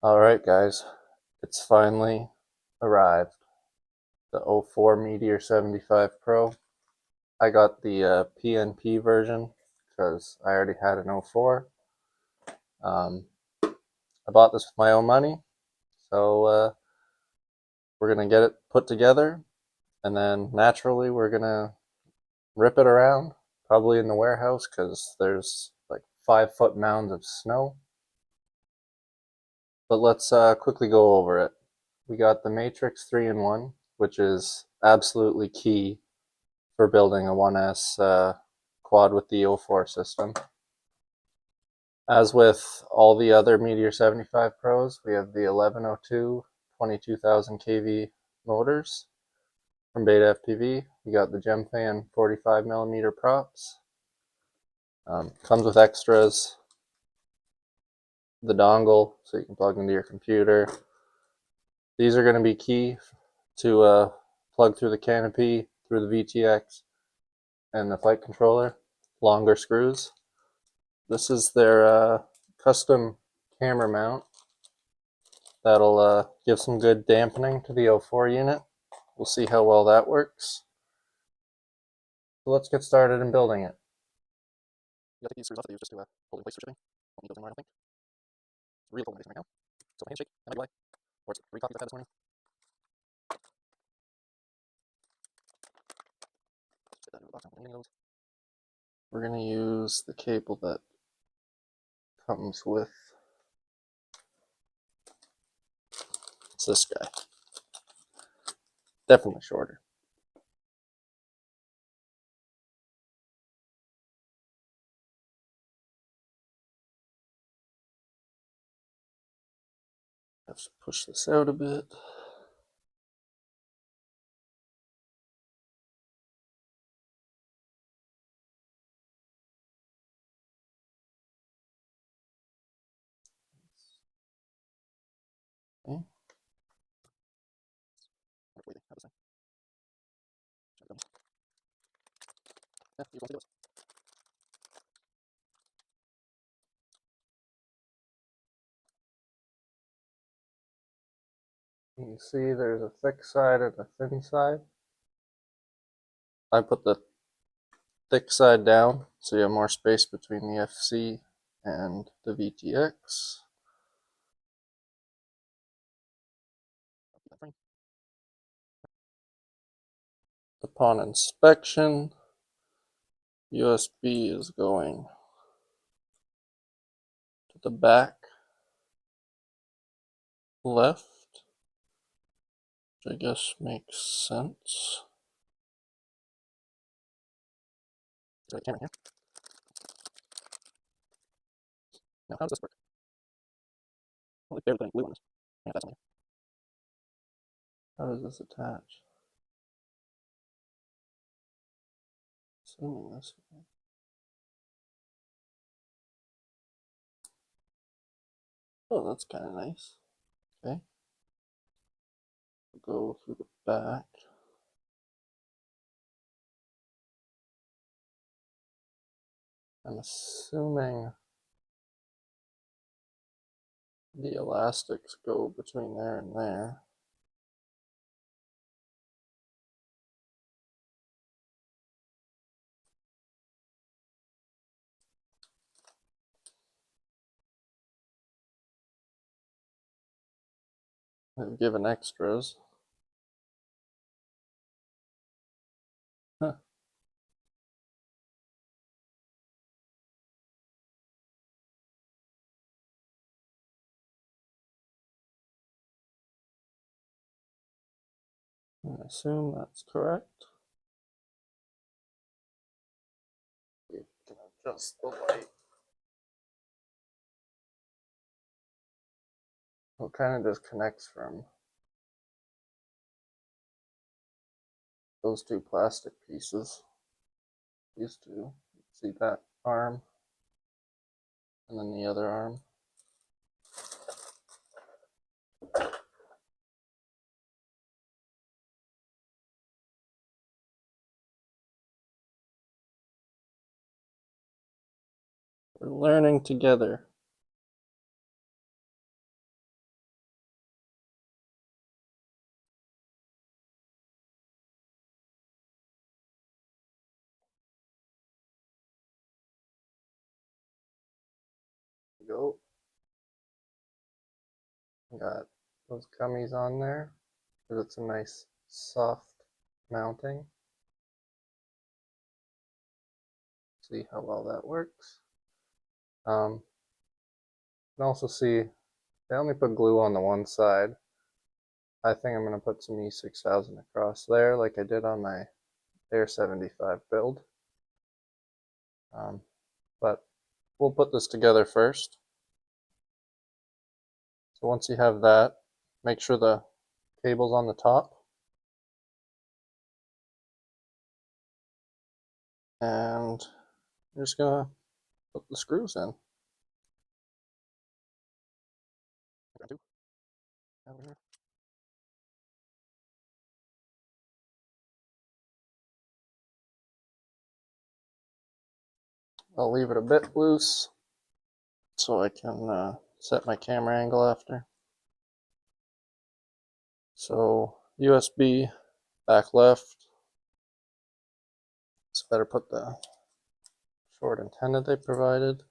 Alright guys, it's finally arrived. The O4 Meteor75 Pro. I got the PNP version because I already had an O4. I bought this with my own money, so we're going to get it put together, and then naturally we're going to rip it around, probably in the warehouse because there's like 5-foot mounds of snow. But let's quickly go over it. We got the Matrix 3-in-1, which is absolutely key for building a 1S quad with the O4 system. As with all the other Meteor 75 Pros, we have the 1102 22,000 kV motors from BetaFPV. We got the GemFan 45mm props. Comes with extras. The dongle, so you can plug into your computer. These are going to be key to plug through the canopy, through the VTX, and the flight controller. Longer screws. This is their custom camera mount. That'll give some good dampening to the O4 unit. We'll see how well that works. So let's get started in building it. You gotta take these screws off that they use just to hold in place for shipping. Don't need those anymore, I don't think. It's really cold in my basement right now. So my handshake, that might be why. Or it's 3 coffees I've had this morning. Just get that into the box. I don't need any of those. We're gonna use the cable that comes with. It's this guy. Definitely shorter. Have to push this out a bit. Okay. Wonderfully, have this thing. Yeah, use one to do it. You can see there's a thick side and a thin side. I put the thick side down so you have more space between the FC and the VTX. Upon inspection, USB is going to the back left, which I guess makes sense. There's a camera here. Now, how does this work? Well, barely putting glue on this. Yeah, that's on here. How does this attach? Assuming this way. Oh, that's kind of nice. Okay. Go through the back. I'm assuming the elastics go between there and there. They've given extras. Huh. I assume that's correct. You can adjust the light. It kind of just connects from those two plastic pieces. These two. See that arm? And then the other arm. We're learning together. Go. Got those gummies on there because it's a nice soft mounting. See how well that works. You can also see they only put glue on the one side. I think I'm going to put some E6000 across there like I did on my Air75 build. But we'll put this together first. So once you have that, make sure the cable's on the top. And you're just going to put the screws in. I'll leave it a bit loose so I can set my camera angle after. So USB back left. Just better put the short antenna they provided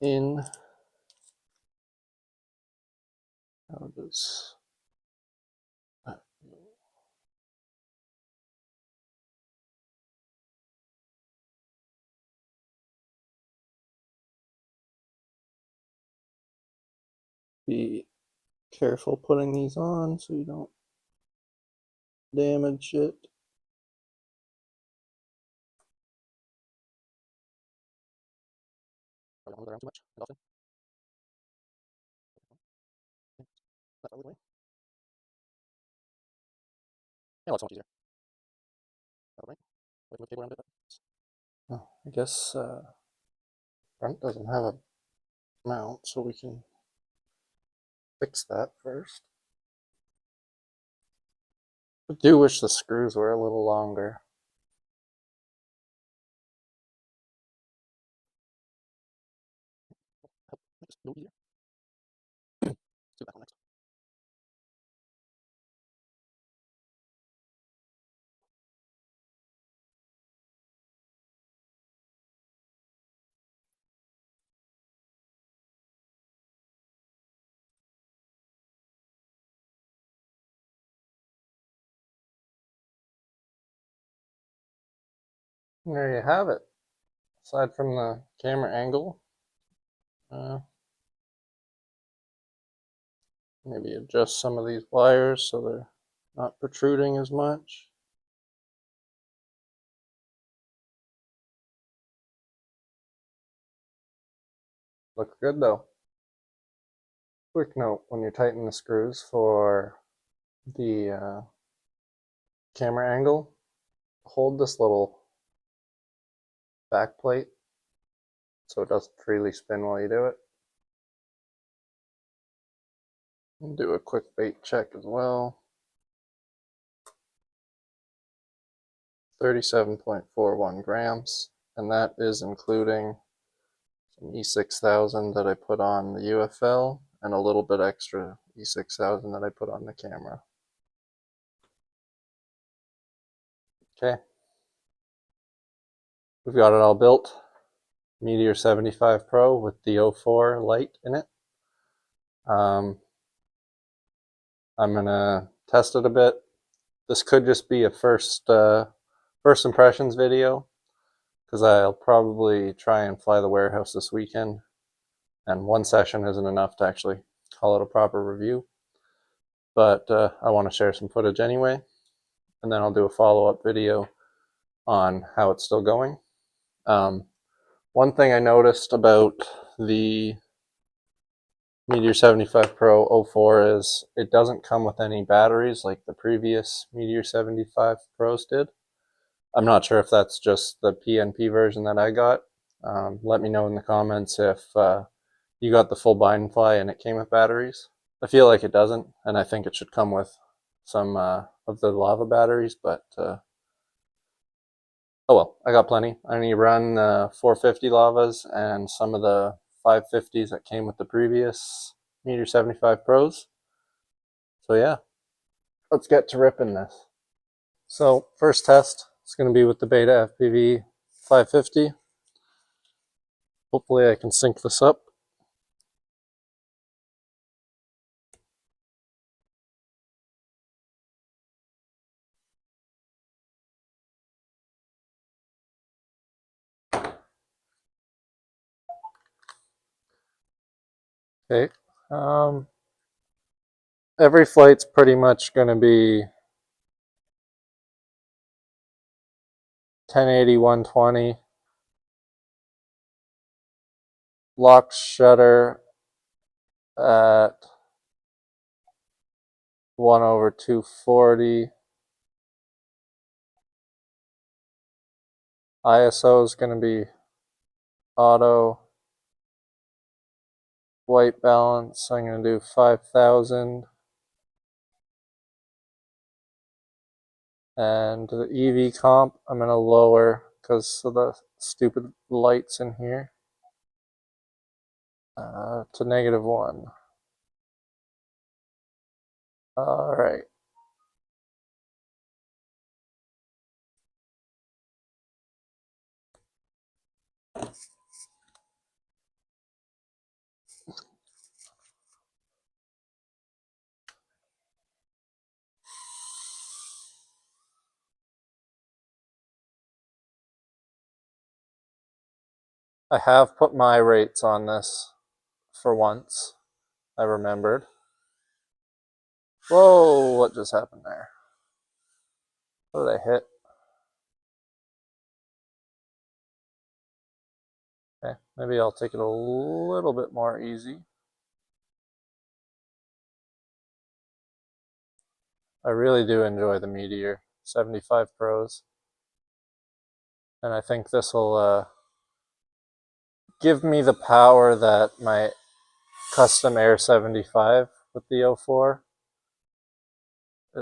in. How does that be careful putting these on so you don't damage it. Probably don't move it around too much. Often. That's probably the way. Yeah, well, it's so much easier. Probably. Wait to move the cable around a bit. Oh, I guess front doesn't have a mount, so we can fix that first. I do wish the screws were a little longer. Just go easier. Do that one next. And there you have it. Aside from the camera angle, maybe adjust some of these wires so they're not protruding as much. Looks good though. Quick note, when you tighten the screws for the camera angle, hold this little back plate so it doesn't freely spin while you do it. And do a quick weight check as well. 37.41 grams, and that is including some E6000 that I put on the UFL and a little bit extra E6000 that I put on the camera. Okay, we've got it all built. Meteor 75 Pro with the O4 light in it. I'm gonna test it a bit. This could just be a first impressions video, because I'll probably try and fly the warehouse this weekend, and one session isn't enough to actually call it a proper review. But I want to share some footage anyway, and then I'll do a follow-up video on how it's still going. One thing I noticed about the Meteor 75 Pro O4 is it doesn't come with any batteries like the previous Meteor 75 Pros did. I'm not sure if that's just the PNP version that I got. Let me know in the comments if you got the full bind and fly and it came with batteries. I feel like it doesn't, and I think it should come with some of the lava batteries, but oh well, I got plenty. I only run 450 lavas and some of the 550s that came with the previous Meteor 75 Pros. So yeah, let's get to ripping this. So first test is going to be with the BetaFPV 550. Hopefully I can sync this up. Okay. Every flight's pretty much going to be 1080, 120. Lock shutter at 1/240. ISO is going to be auto. White balance, I'm going to do 5,000. And the EV comp, I'm going to lower because of the stupid lights in here to -1. All right. I have put my rates on this for once. I remembered. Whoa, what just happened there? What did I hit? Okay, maybe I'll take it a little bit more easy. I really do enjoy the Meteor 75 Pros. And I think this will give me the power that my custom Air 75 with the O4,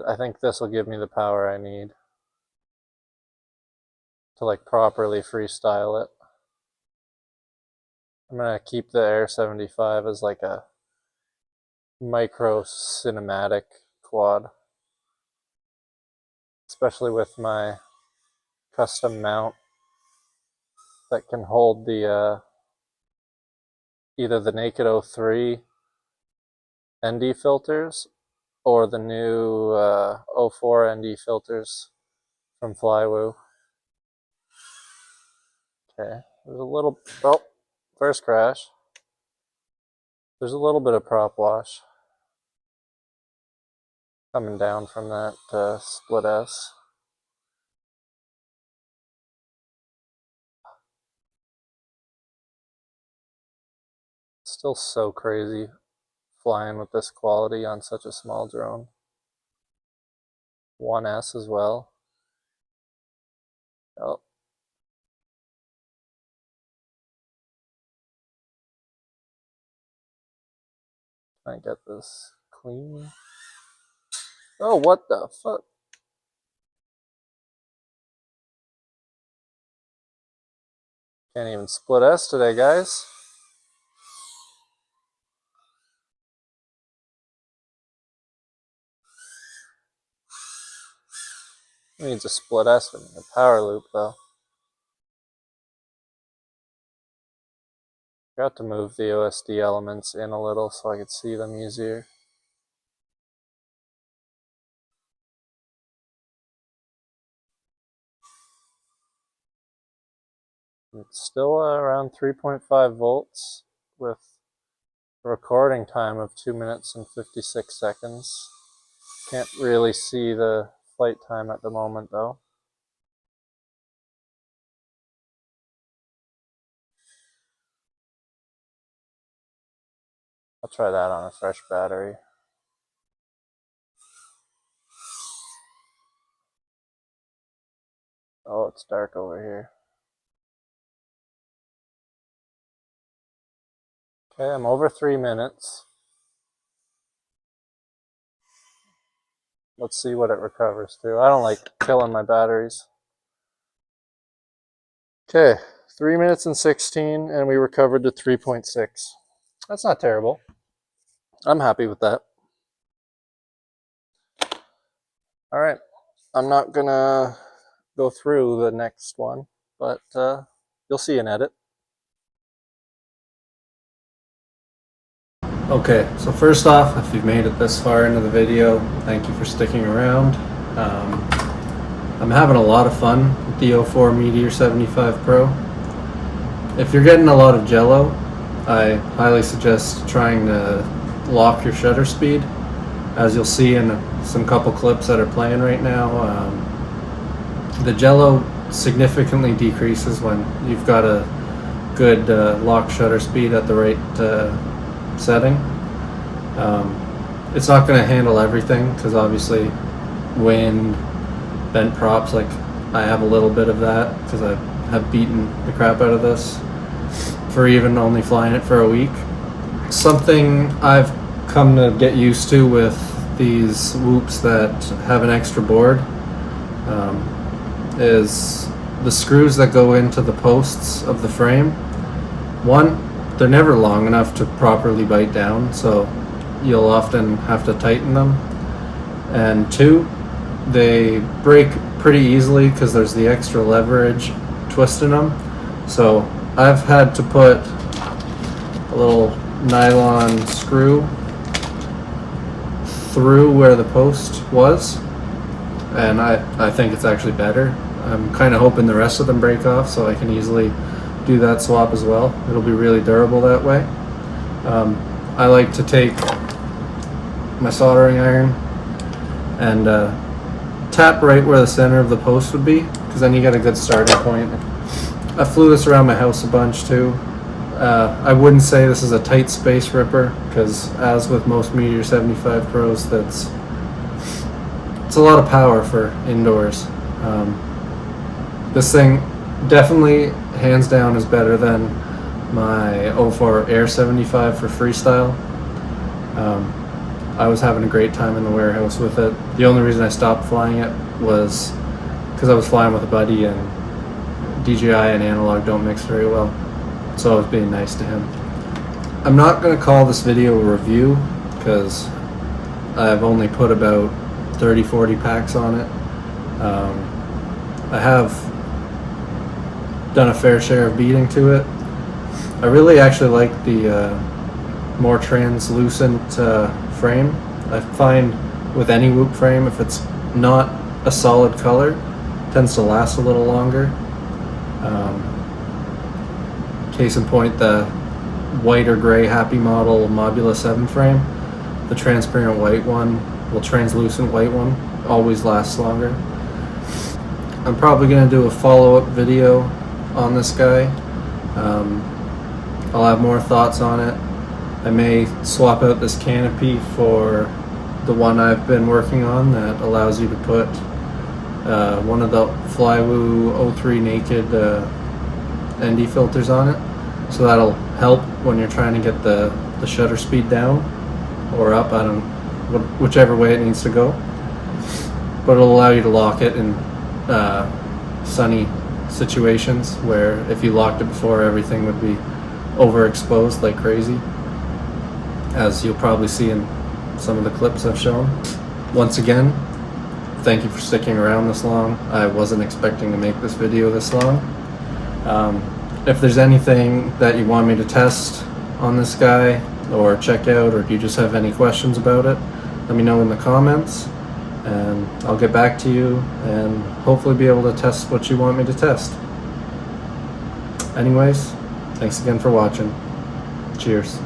I think this will give me the power I need to like properly freestyle it. I'm gonna keep the Air 75 as like a micro cinematic quad, especially with my custom mount that can hold the either the Naked O3 ND filters or the new O4 ND filters from Flywoo. Okay, there's a little, oh, first crash. There's a little bit of prop wash coming down from that split S. Still so crazy flying with this quality on such a small drone. 1S as well. Oh. Can I get this clean? Oh, what the fuck? Can't even split S today, guys. It needs a split S with a power loop, though. Got to move the OSD elements in a little so I could see them easier. It's still around 3.5 volts with a recording time of 2 minutes and 56 seconds. Can't really see the flight time at the moment though. I'll try that on a fresh battery. Oh, it's dark over here. Okay, I'm over 3 minutes. Let's see what it recovers to. I don't like killing my batteries. Okay, 3 minutes and 16, and we recovered to 3.6. That's not terrible. I'm happy with that. All right, I'm not gonna go through the next one, but you'll see an edit. Okay, so first off, if you've made it this far into the video, thank you for sticking around. I'm having a lot of fun with the O4 Meteor75 Pro. If you're getting a lot of jello, I highly suggest trying to lock your shutter speed. As you'll see in some couple clips that are playing right now, the jello significantly decreases when you've got a good lock shutter speed at the right setting. It's not going to handle everything because obviously wind, bent props, like I have a little bit of that because I have beaten the crap out of this for even only flying it for a week. Something I've come to get used to with these whoops that have an extra board is the screws that go into the posts of the frame. One, they're never long enough to properly bite down, so you'll often have to tighten them. And two, they break pretty easily because there's the extra leverage twisting them. So I've had to put a little nylon screw through where the post was, and I think it's actually better. I'm kind of hoping the rest of them break off so I can easily do that swap as well. It'll be really durable that way. I like to take my soldering iron and tap right where the center of the post would be, because then you get a good starting point. I flew this around my house a bunch too. I wouldn't say this is a tight space ripper, because as with most Meteor 75 Pros, it's a lot of power for indoors. This thing definitely, hands down, is better than my O4 Meteor75 for freestyle. I was having a great time in the warehouse with it. The only reason I stopped flying it was because I was flying with a buddy, and DJI and analog don't mix very well, so I was being nice to him. I'm not going to call this video a review, because I've only put about 30-40 packs on it. I have done a fair share of beating to it. I really actually like the more translucent frame. I find with any Whoop frame, if it's not a solid color, it tends to last a little longer. Case in point, the white or gray Happy Model Mobula 7 frame, the transparent white one, well, translucent white one, always lasts longer. I'm probably going to do a follow-up video on this guy. I'll have more thoughts on it. I may swap out this canopy for the one I've been working on that allows you to put one of the Flywoo O3 Naked ND filters on it, so that'll help when you're trying to get the shutter speed down or up, I don't know, whichever way it needs to go. But it'll allow you to lock it in sunny situations, where if you locked it before, everything would be overexposed like crazy, as you'll probably see in some of the clips I've shown. Once again, thank you for sticking around this long. I wasn't expecting to make this video this long. If there's anything that you want me to test on this guy or check out, or do you just have any questions about it, let me know in the comments, and I'll get back to you and hopefully be able to test what you want me to test. Anyways, thanks again for watching. Cheers.